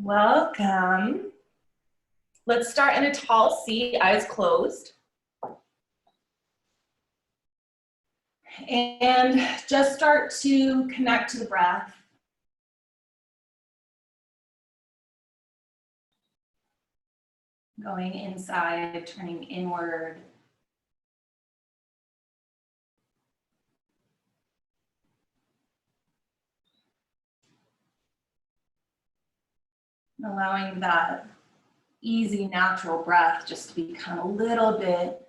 Welcome. Let's start in a tall seat, eyes closed. And just start to connect to the breath. Going inside, turning inward. Allowing that easy, natural breath just to become a little bit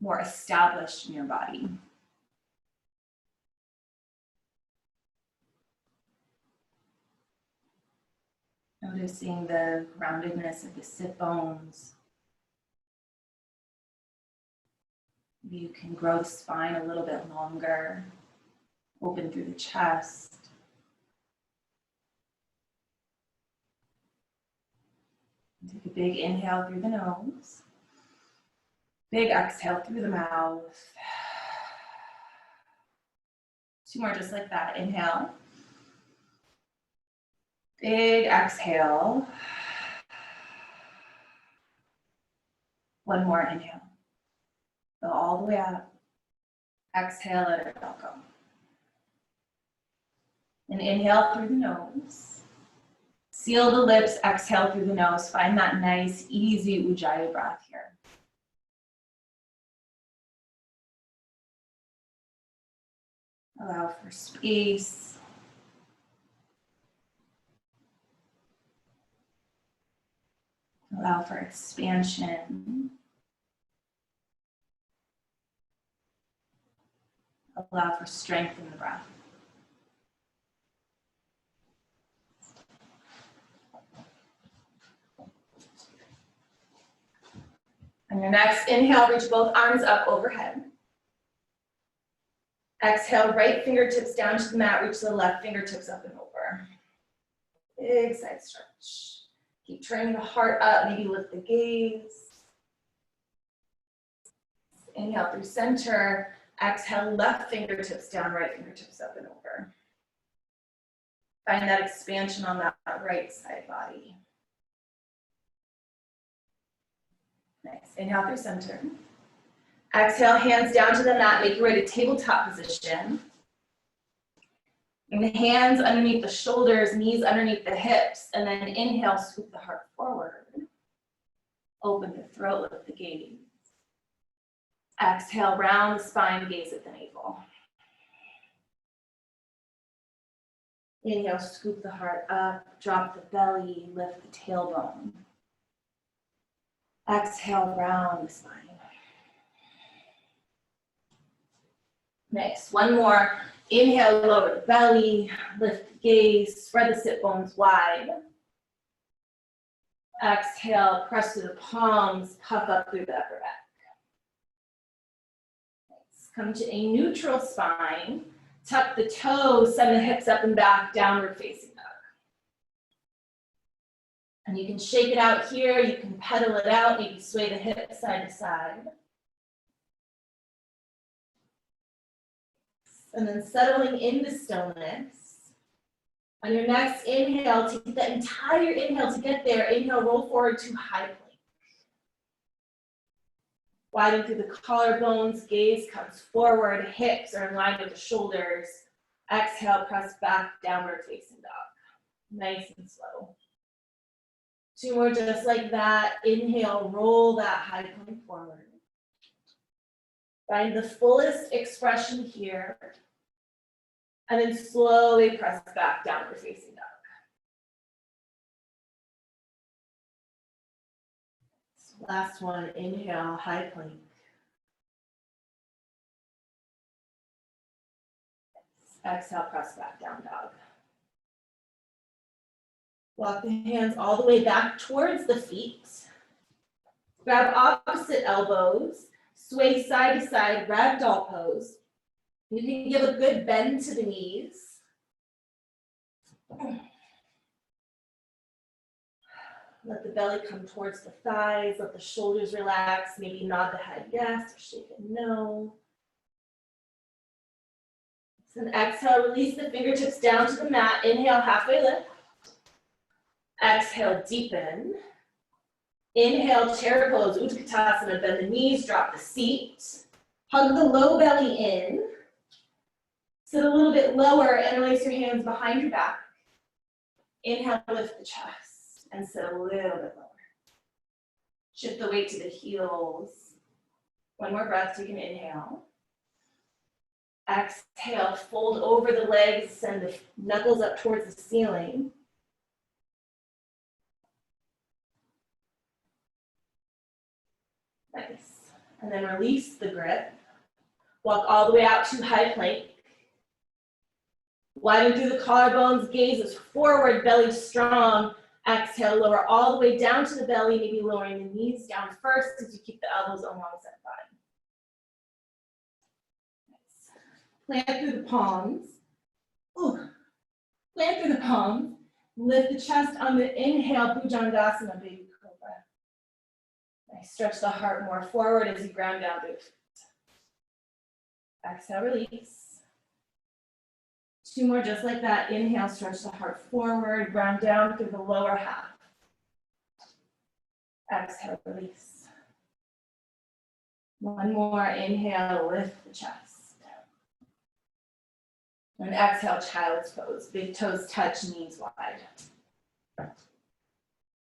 more established in your body. Noticing the groundedness of the sit bones. You can grow the spine a little bit longer, open through the chest. Take a big inhale through the nose. Big exhale through the mouth. 2 more just like that. Inhale. Big exhale. 1 more inhale. Go all the way up. Exhale, let it all go. And inhale through the nose. Seal the lips, exhale through the nose. Find that nice, easy Ujjayi breath here. Allow for space. Allow for expansion. Allow for strength in the breath. On your next inhale, reach both arms up overhead. Exhale, right fingertips down to the mat, reach the left fingertips up and over. Big side stretch. Keep turning the heart up, maybe lift the gaze. Inhale through center. Exhale, left fingertips down, right fingertips up and over. Find that expansion on that right side body. Nice. Inhale through center. Exhale, hands down to the mat. Make your way to tabletop position. And the hands underneath the shoulders, knees underneath the hips. And then inhale, scoop the heart forward. Open the throat, lift the gaze. Exhale, round the spine, gaze at the navel. Inhale, scoop the heart up, drop the belly, lift the tailbone. Exhale, round the spine. Nice. 1 more. Inhale, lower the belly, lift the gaze, spread the sit bones wide. Exhale, press through the palms, puff up through the upper back. Nice. Come to a neutral spine. Tuck the toes, send the hips up and back, downward facing dog. And you can shake it out here, you can pedal it out, maybe sway the hips side to side. And then settling into stillness. On your next inhale, take the entire inhale to get there. Inhale, roll forward to high plank. Widen through the collarbones, gaze comes forward, hips are in line with the shoulders. Exhale, press back, downward facing dog. Nice and slow. 2 more just like that. Inhale, roll that high plank forward. Find the fullest expression here. And then slowly press back, downward facing dog. Last one, inhale, high plank. Exhale, press back, down dog. Walk the hands all the way back towards the feet. Grab opposite elbows. Sway side to side, ragdoll pose. You can give a good bend to the knees. Let the belly come towards the thighs, let the shoulders relax, maybe nod the head yes or shake it no. Then exhale, release the fingertips down to the mat. Inhale, halfway lift. Exhale, deepen. Inhale, chair pose, Utkatasana, bend the knees, drop the seat. Hug the low belly in. Sit a little bit lower and release your hands behind your back. Inhale, lift the chest and sit a little bit lower. Shift the weight to the heels. One more breath, take an inhale. Exhale, fold over the legs, send the knuckles up towards the ceiling. Nice. And then release the grip. Walk all the way out to high plank. Widen through the collarbones, gaze is forward, belly strong. Exhale, lower all the way down to the belly, maybe lowering the knees down first as you keep the elbows alongside the body. Nice. Plant through the palms. Ooh. Plant through the palms. Lift the chest on the inhale, Bhujangasana, baby cobra. Nice. Stretch the heart more forward as you ground down through the feet. Exhale, release. Two more just like that. Inhale, stretch the heart forward, ground down through the lower half. Exhale, release. One more, inhale, lift the chest. And exhale, child's pose. Big toes touch, knees wide.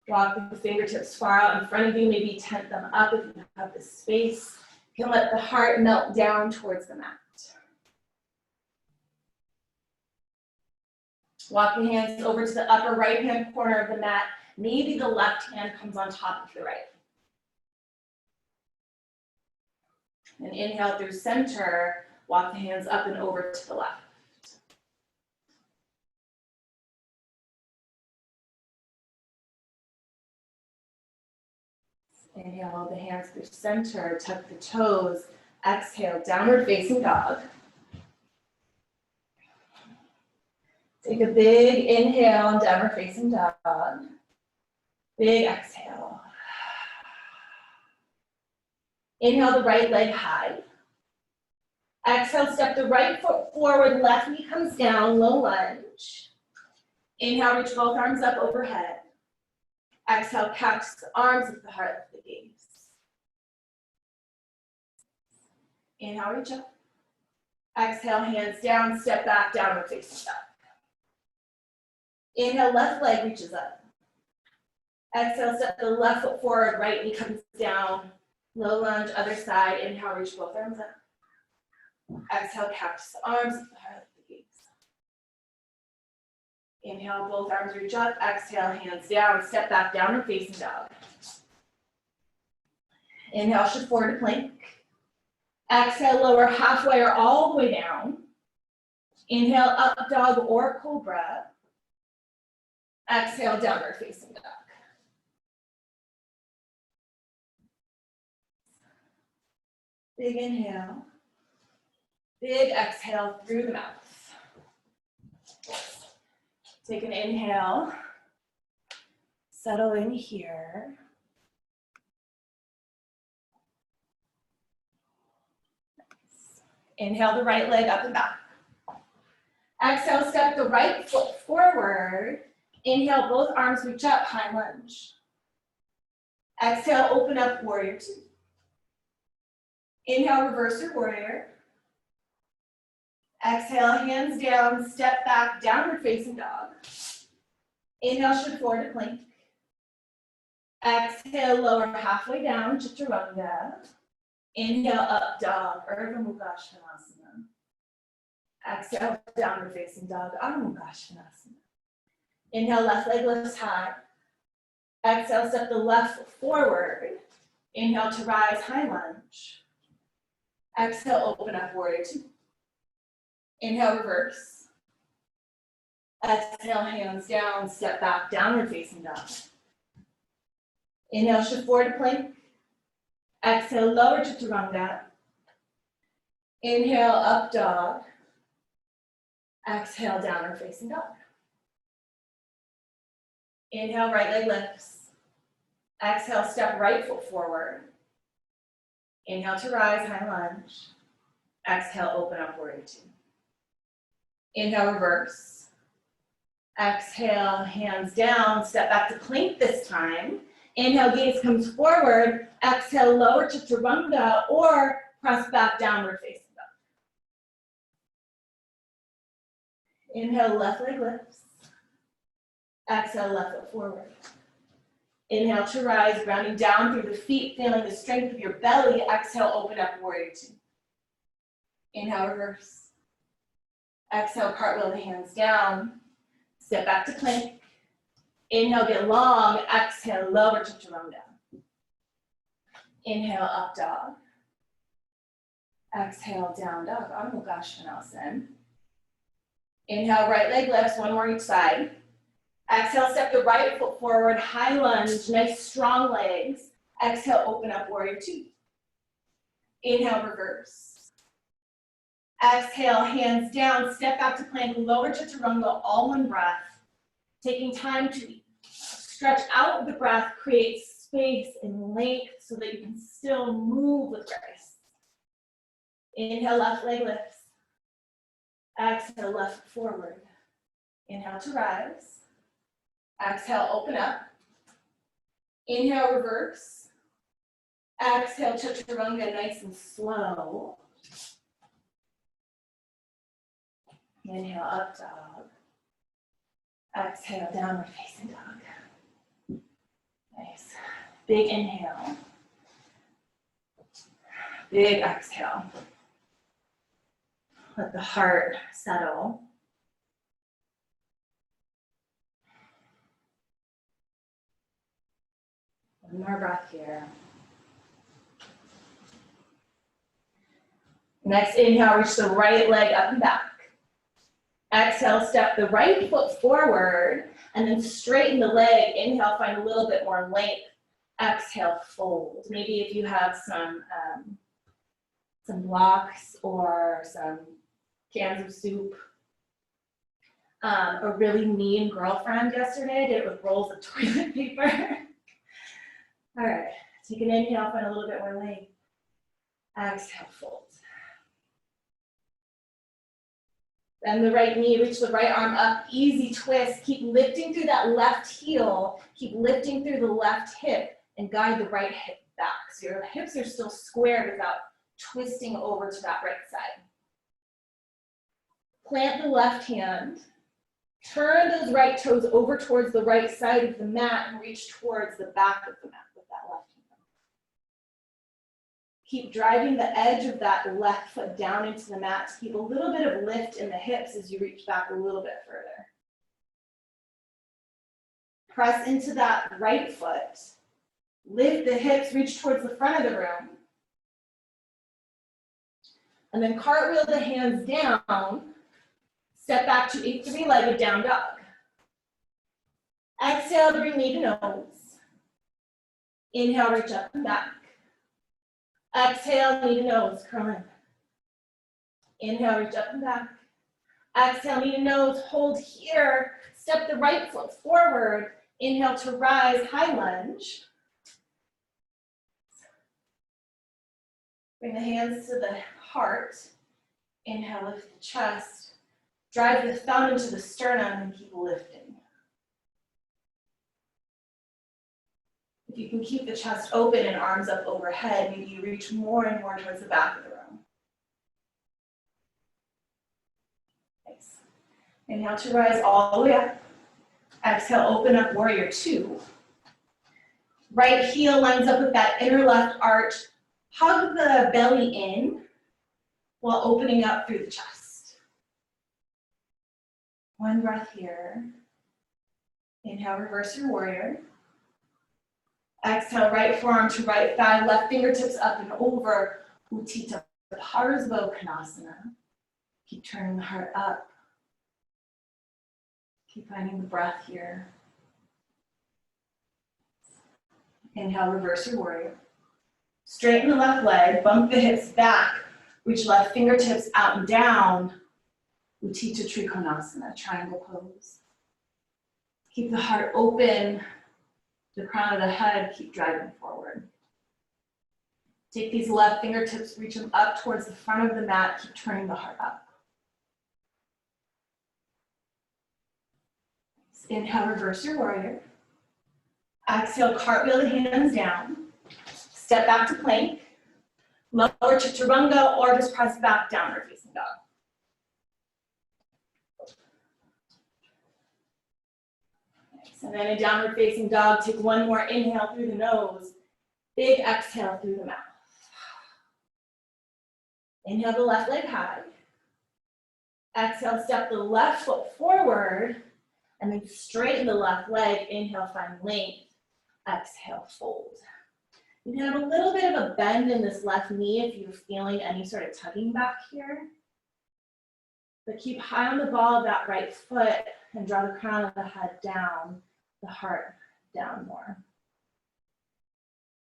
Walk the fingertips far out in front of you, maybe tent them up if you have the space. You can let the heart melt down towards the mat. Walk the hands over to the upper right-hand corner of the mat. Maybe the left hand comes on top of the right. And inhale through center. Walk the hands up and over to the left. Inhale the hands through center. Tuck the toes. Exhale, downward facing dog. Take a big inhale and downward facing dog. Big exhale. Inhale the right leg high. Exhale, step the right foot forward, left knee comes down, low lunge. Inhale, reach both arms up overhead. Exhale, catch the arms with the heart of the gaze. Inhale, reach up. Exhale, hands down, step back, downward facing dog. Inhale, left leg reaches up. Exhale, step the left foot forward, right knee comes down. Low lunge, other side. Inhale, reach both arms up. Exhale, catch the arms with the heart of the gaze. Inhale, both arms reach up. Exhale, hands down, step back, downward facing dog. Inhale, shift forward to plank. Exhale, lower halfway or all the way down. Inhale, up dog or cobra. Exhale, downward facing dog. Big inhale. Big exhale through the mouth. Take an inhale. Settle in here. Nice. Inhale the right leg up and back. Exhale, step the right foot forward. Inhale, both arms reach up, high lunge. Exhale, open up, warrior two. Inhale, reverse your warrior. Exhale, hands down, step back, downward facing dog. Inhale, shift forward to plank. Exhale, lower halfway down, chaturanga. Inhale, up dog, Urdhva Mukha Svanasana. Exhale, downward facing dog, Adho Mukha Svanasana. Inhale, left leg lifts high. Exhale, step the left foot forward. Inhale to rise, high lunge. Exhale, open up, warrior two. Inhale, reverse. Exhale, hands down, step back, downward facing dog. Inhale, shift forward to plank. Exhale, lower chaturanga. Inhale, up dog. Exhale, downward facing dog. Inhale, right leg lifts. Exhale, step right foot forward. Inhale to rise, high lunge. Exhale, open up, warrior two. Inhale, reverse. Exhale, hands down, step back to plank this time. Inhale, gaze comes forward. Exhale, lower chaturanga or press back, downward facing dog. Inhale, left leg lifts. Exhale, left foot forward. Inhale to rise, grounding down through the feet, feeling the strength of your belly. Exhale, open up, warrior two. Inhale, reverse. Exhale, cartwheel the hands down. Step back to plank. Inhale, get long. Exhale, lower chaturanga. Inhale, up dog. Exhale, down dog, Adho Mukha Svanasana. Inhale, right leg lifts, one more each side. Exhale, step the right foot forward, high lunge, nice strong legs. Exhale, open up, warrior two. Inhale, reverse. Exhale, hands down, step back to plank, lower chaturanga, all one breath. Taking time to stretch out the breath, create space and length so that you can still move with grace. Inhale, left leg lifts. Exhale, left forward. Inhale to rise. Exhale, open up. Inhale, reverse. Exhale, chaturanga, nice and slow. Inhale, up dog. Exhale, downward facing dog. Nice. Big inhale. Big exhale. Let the heart settle. One more breath here. Next inhale, reach the right leg up and back. Exhale, step the right foot forward and then straighten the leg. Inhale, find a little bit more length. Exhale, fold. Maybe if you have some blocks or some cans of soup. A really mean girlfriend yesterday did it with rolls of toilet paper. All right, take an inhale, find a little bit more length. Exhale, fold. Bend the right knee, reach the right arm up, easy twist. Keep lifting through that left heel, keep lifting through the left hip, and guide the right hip back. So your hips are still squared without twisting over to that right side. Plant the left hand, turn those right toes over towards the right side of the mat and reach towards the back of the mat with that left hand. Keep driving the edge of that left foot down into the mat to keep a little bit of lift in the hips as you reach back a little bit further. Press into that right foot. Lift the hips, reach towards the front of the room. And then cartwheel the hands down. Step back to a three-legged down dog. Exhale, bring knee to nose. Inhale, reach up and back. Exhale, knee to nose, curl in. Inhale, reach up and back. Exhale, knee to nose, hold here. Step the right foot forward. Inhale to rise, high lunge. Bring the hands to the heart. Inhale, lift the chest. Drive the thumb into the sternum and keep lifting. If you can keep the chest open and arms up overhead, maybe you reach more and more towards the back of the room. Nice. Inhale to rise all the way up. Exhale, open up, warrior two. Right heel lines up with that inner left arch. Hug the belly in while opening up through the chest. One breath here. Inhale, reverse your warrior. Exhale, right forearm to right thigh, left fingertips up and over. Utthita Parasva Konasana. Keep turning the heart up. Keep finding the breath here. Inhale, reverse your warrior. Straighten the left leg, bump the hips back, reach left fingertips out and down. Utthita Trikonasana, triangle pose. Keep the heart open. The crown of the head, keep driving forward. Take these left fingertips, reach them up towards the front of the mat, keep turning the heart up. Inhale, reverse your warrior. Exhale, cartwheel the hands down. Step back to plank. Lower chaturanga or just press back, downward facing dog. Nice. And then a downward facing dog, take one more inhale through the nose. Big exhale through the mouth. Inhale the left leg high. Exhale, step the left foot forward and then straighten the left leg. Inhale, find length. Exhale, fold. You can have a little bit of a bend in this left knee if you're feeling any sort of tugging back here. But keep high on the ball of that right foot and draw the crown of the head down, the heart down more.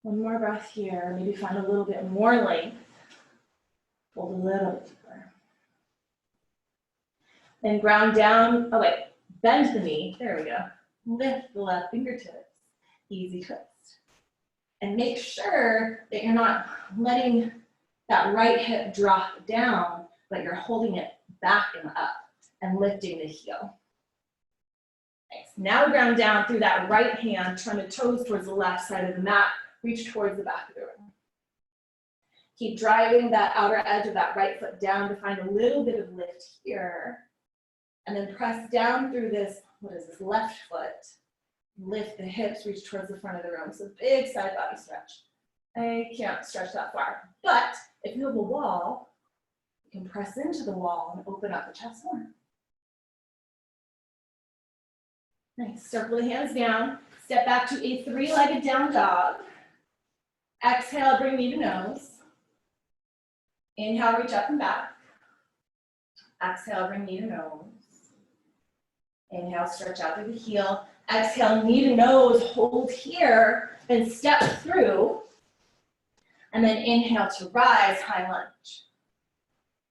One more breath here. Maybe find a little bit more length. Fold a little bit deeper. Then ground down. Oh wait, bend the knee. There we go. Lift the left fingertips. Easy twist. And make sure that you're not letting that right hip drop down, but you're holding it back and up and lifting the heel. Nice. Now ground down through that right hand, turn the toes towards the left side of the mat, reach towards the back of the room. Keep driving that outer edge of that right foot down to find a little bit of lift here. And then press down through this, what is this, left foot. Lift the hips, reach towards the front of the room. So big side body stretch. I can't stretch that far. But if you have a wall, you can press into the wall and open up the chest more. Nice. Circle the hands down. Step back to a three-legged down dog. Exhale, bring knee to nose. Inhale, reach up and back. Exhale, bring knee to nose. Inhale, stretch out through the heel. Exhale, knee to nose, hold here, then step through. And then inhale to rise, high lunge.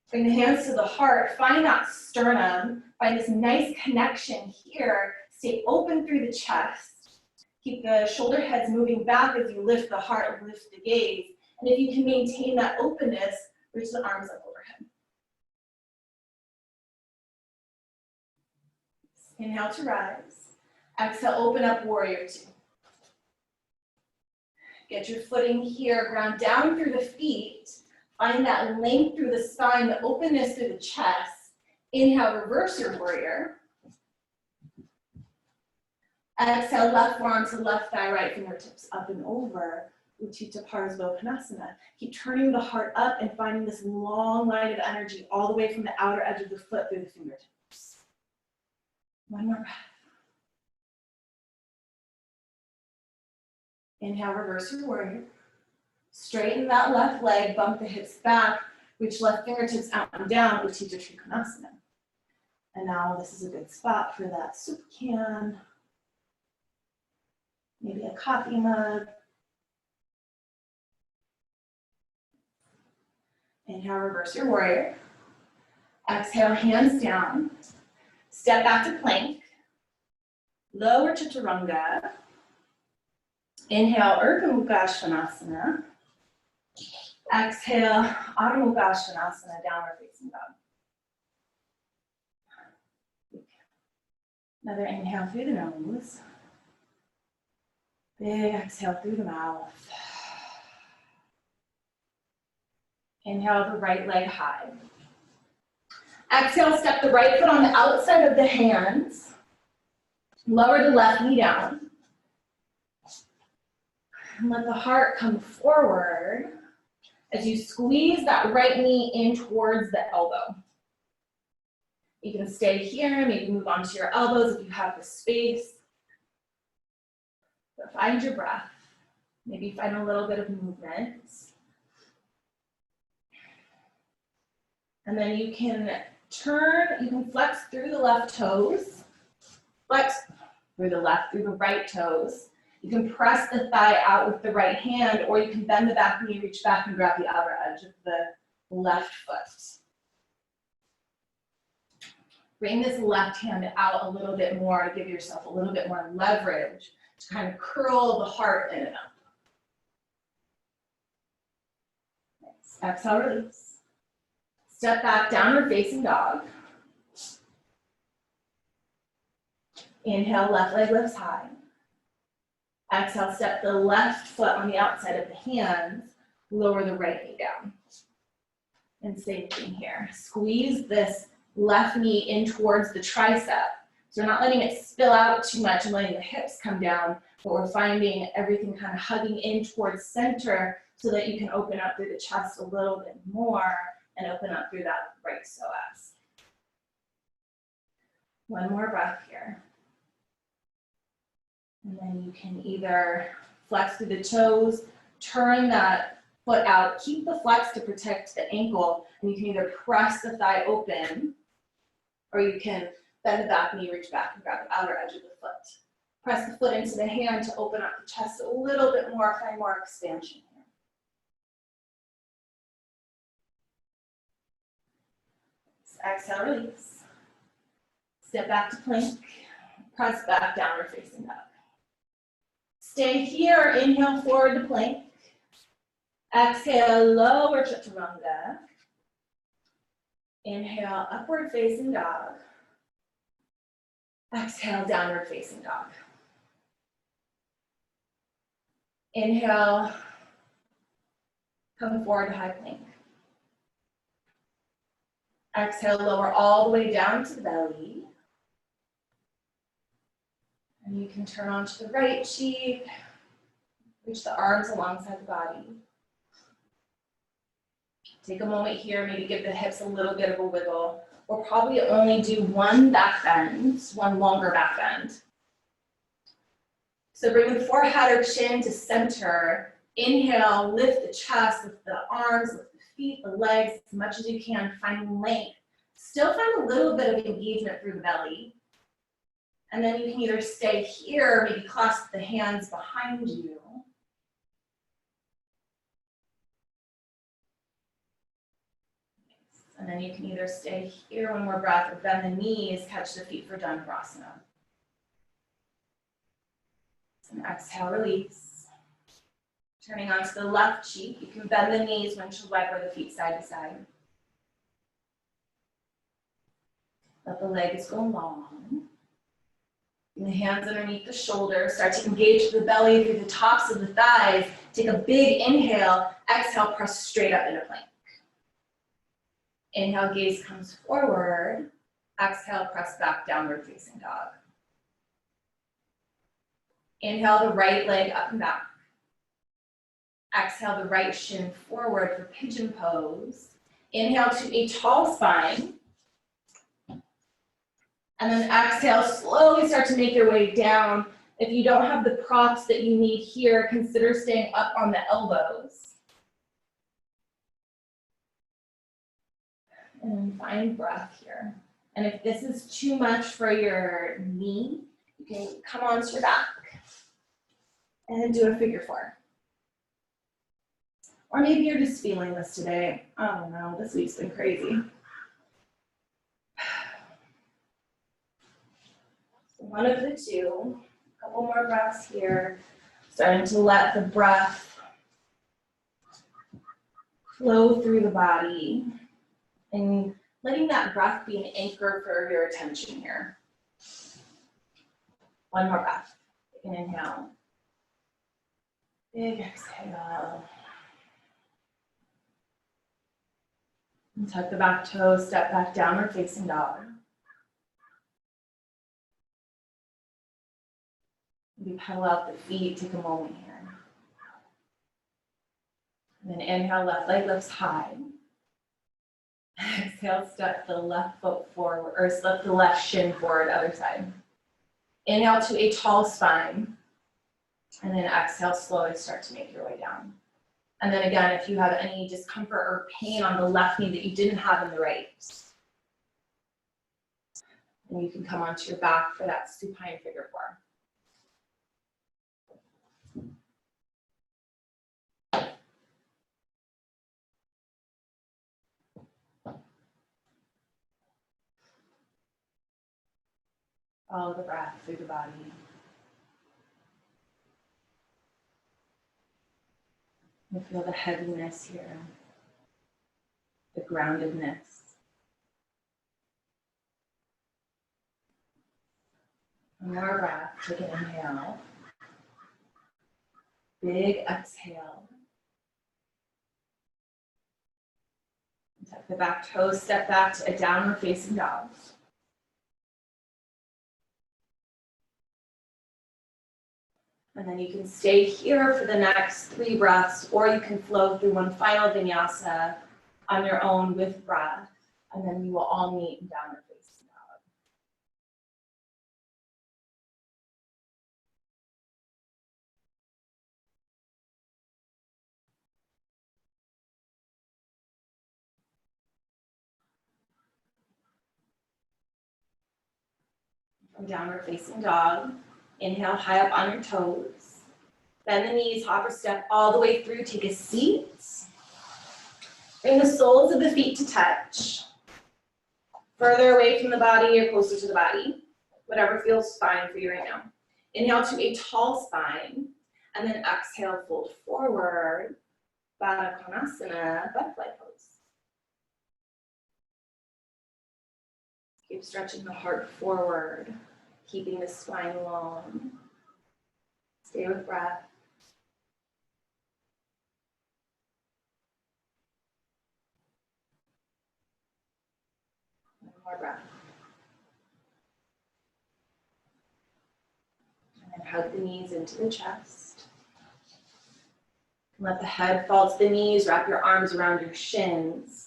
Bring the hands to the heart, find that sternum, find this nice connection here. Stay open through the chest. Keep the shoulder heads moving back as you lift the heart, lift the gaze. And if you can maintain that openness, reach the arms up overhead. Inhale to rise. Exhale, open up, warrior two. Get your footing here, ground down through the feet. Find that length through the spine, the openness through the chest. Inhale, reverse your warrior. Exhale, left forearm to left thigh, right fingertips up and over. Utthita Parsvottanasana. Keep turning the heart up and finding this long line of energy all the way from the outer edge of the foot through the fingertips. One more breath. Inhale, reverse your warrior. Straighten that left leg, bump the hips back, reach left fingertips out and down, Utthita Trikonasana. And now this is a good spot for that soup can, maybe a coffee mug. Inhale, reverse your warrior. Exhale, hands down. Step back to plank. Lower chaturanga. Inhale, Urdhva Mukha Svanasana. Exhale, Adho Mukha Svanasana, downward facing dog. Another inhale through the nose. Big exhale through the mouth. Inhale the right leg high. Exhale, step the right foot on the outside of the hands. Lower the left knee down. And let the heart come forward as you squeeze that right knee in towards the elbow. You can stay here, maybe move onto your elbows if you have the space. But find your breath. Maybe find a little bit of movement. And then you can flex through the left toes. Flex through the right toes. You can press the thigh out with the right hand, or you can bend the back knee, reach back and grab the outer edge of the left foot. Bring this left hand out a little bit more to give yourself a little bit more leverage to kind of curl the heart in and up. Nice. Exhale, release. Step back, downward facing dog. Inhale, left leg lifts high. Exhale, step the left foot on the outside of the hands, lower the right knee down. And same thing here. Squeeze this left knee in towards the tricep. So we're not letting it spill out too much and letting the hips come down, but we're finding everything kind of hugging in towards center so that you can open up through the chest a little bit more and open up through that right psoas. One more breath here. And then you can either flex through the toes, turn that foot out, keep the flex to protect the ankle, and you can either press the thigh open, or you can bend the back knee, reach back and grab the outer edge of the foot. Press the foot into the hand to open up the chest a little bit more, find more expansion here. Exhale, release. Step back to plank, press back, downward facing dog. Stay here, inhale forward to plank. Exhale, lower chaturanga. Inhale, upward facing dog. Exhale, downward facing dog. Inhale, come forward to high plank. Exhale, lower all the way down to the belly. And you can turn onto the right cheek, reach the arms alongside the body. Take a moment here, maybe give the hips a little bit of a wiggle. We'll probably only do one back bend, one longer back bend. So bring the forehead or chin to center. Inhale, lift the chest, lift the arms, lift the feet, the legs, as much as you can, find length. Still find a little bit of engagement through the belly. And then you can either stay here, maybe clasp the hands behind you. And then you can either stay here, one more breath, or bend the knees, catch the feet for Dhanurasana. And exhale, release. Turning onto the left cheek, you can bend the knees, windshield wiper the feet side to side. Let the legs go long. And the hands underneath the shoulders, start to engage the belly through the tops of the thighs. Take a big inhale, exhale, press straight up into plank. Inhale, gaze comes forward. Exhale, press back, downward facing dog. Inhale, the right leg up and back. Exhale, the right shin forward for pigeon pose. Inhale to a tall spine. And then exhale, slowly start to make your way down. If you don't have the props that you need here, consider staying up on the elbows. And then find breath here. And if this is too much for your knee, you can come onto your back and do a figure four. Or maybe you're just feeling this today. I don't know, this week's been crazy. So one of the two, a couple more breaths here. Starting to let the breath flow through the body and letting that breath be an anchor for your attention here. One more breath. Take an inhale. Big exhale. And tuck the back toes, step back, downward facing dog. Maybe pedal out the feet, take a moment here. And then inhale, left leg lifts high. Exhale, step the left foot forward, or step the left shin forward, other side. Inhale to a tall spine. And then exhale, slowly start to make your way down. And then again, if you have any discomfort or pain on the left knee that you didn't have in the right, then you can come onto your back for that supine figure four. Follow the breath through the body. You feel the heaviness here, the groundedness. One more breath. Take an inhale. Big exhale. Tuck the back toes, step back to a downward facing dog. And then you can stay here for the next 3 breaths, or you can flow through one final vinyasa on your own with breath. And then we will all meet in downward facing dog. From downward facing dog, inhale high up on your toes. Bend the knees, hop or step all the way through, take a seat. Bring the soles of the feet to touch. Further away from the body or closer to the body. Whatever feels fine for you right now. Inhale to a tall spine, and then exhale, fold forward, Baddha Konasana, butterfly pose. Keep stretching the heart forward, keeping the spine long. Stay with breath. One more breath. And then hug the knees into the chest. Let the head fall to the knees, wrap your arms around your shins.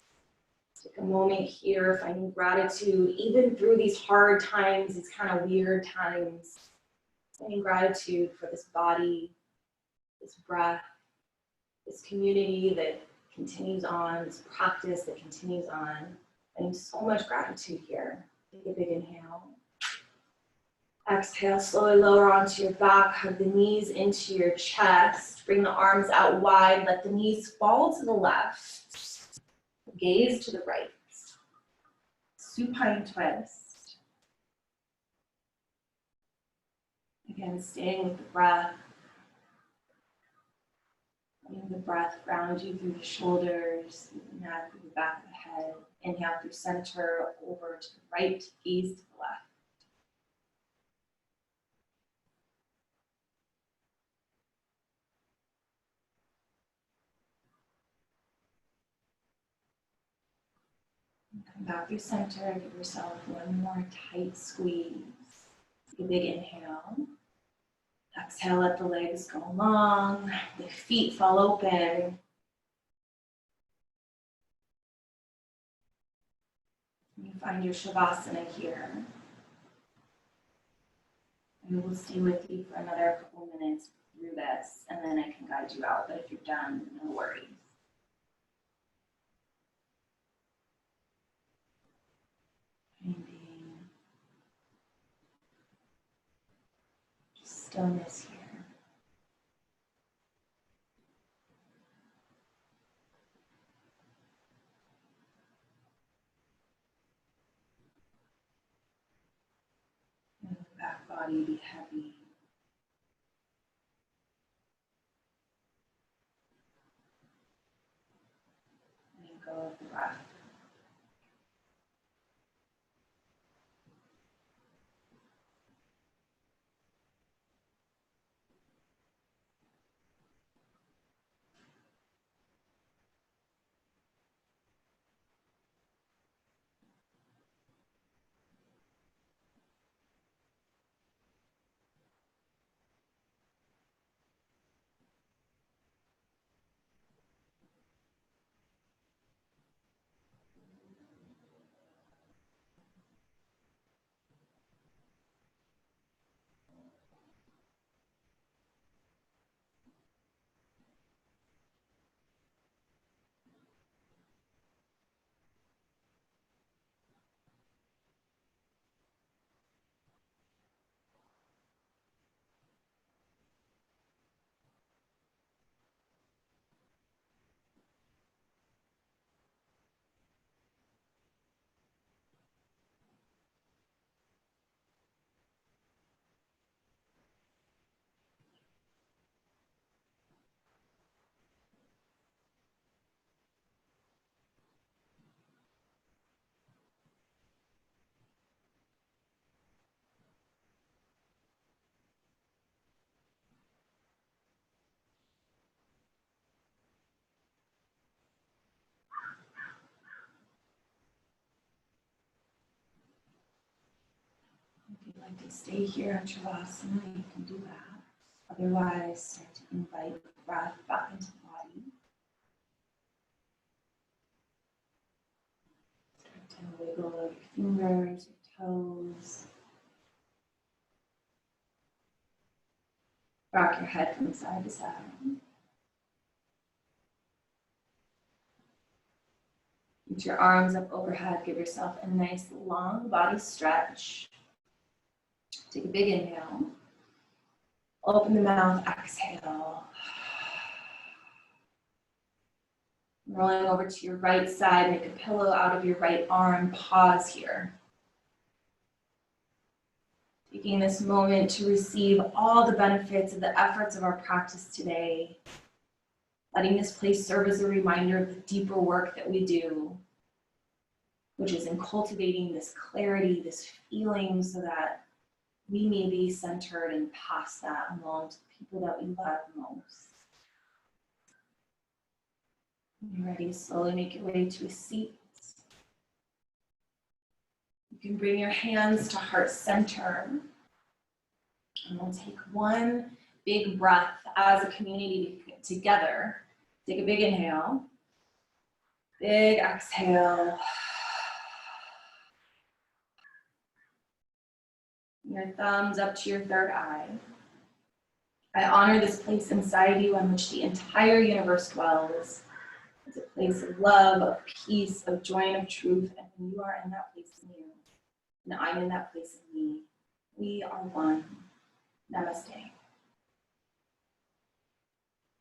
Take a moment here, finding gratitude, even through these hard times, these kind of weird times. Finding gratitude for this body, this breath, this community that continues on, this practice that continues on. Finding so much gratitude here. Take a big inhale. Exhale, slowly lower onto your back, hug the knees into your chest, bring the arms out wide, let the knees fall to the left, gaze to the right, supine twist. Again, staying with the breath, letting the breath ground you through the shoulders, through the neck, through the back of the head. Inhale through center, over to the right, gaze to the left. Come back through center, give yourself one more tight squeeze. Take a big inhale. Exhale, let the legs go long, the feet fall open. You find your Shavasana here. And we'll stay with you for another couple minutes through this, and then I can guide you out, but if you're done, no worries. Finding stillness here. And the back body be heavy. Letting go of the breath. like to stay here in Shavasana, you can do that. Otherwise, start to invite breath back into the body. Start to wiggle your fingers, your toes. Rock your head from side to side. Reach your arms up overhead. Give yourself a nice long body stretch. Take a big inhale. Open the mouth, exhale. Rolling over to your right side, make a pillow out of your right arm. Pause here. Taking this moment to receive all the benefits of the efforts of our practice today. Letting this place serve as a reminder of the deeper work that we do, which is in cultivating this clarity, this feeling, so that we may be centered and pass that along to the people that we love most. When you're ready, slowly make your way to a seat. You can bring your hands to heart center. And we'll take one big breath as a community together. Take a big inhale. Big exhale. Your thumbs up to your third eye. I honor this place inside you on which the entire universe dwells. It's a place of love, of peace, of joy, and of truth. And when you are in that place in you, and I'm in that place in me, we are one. Namaste.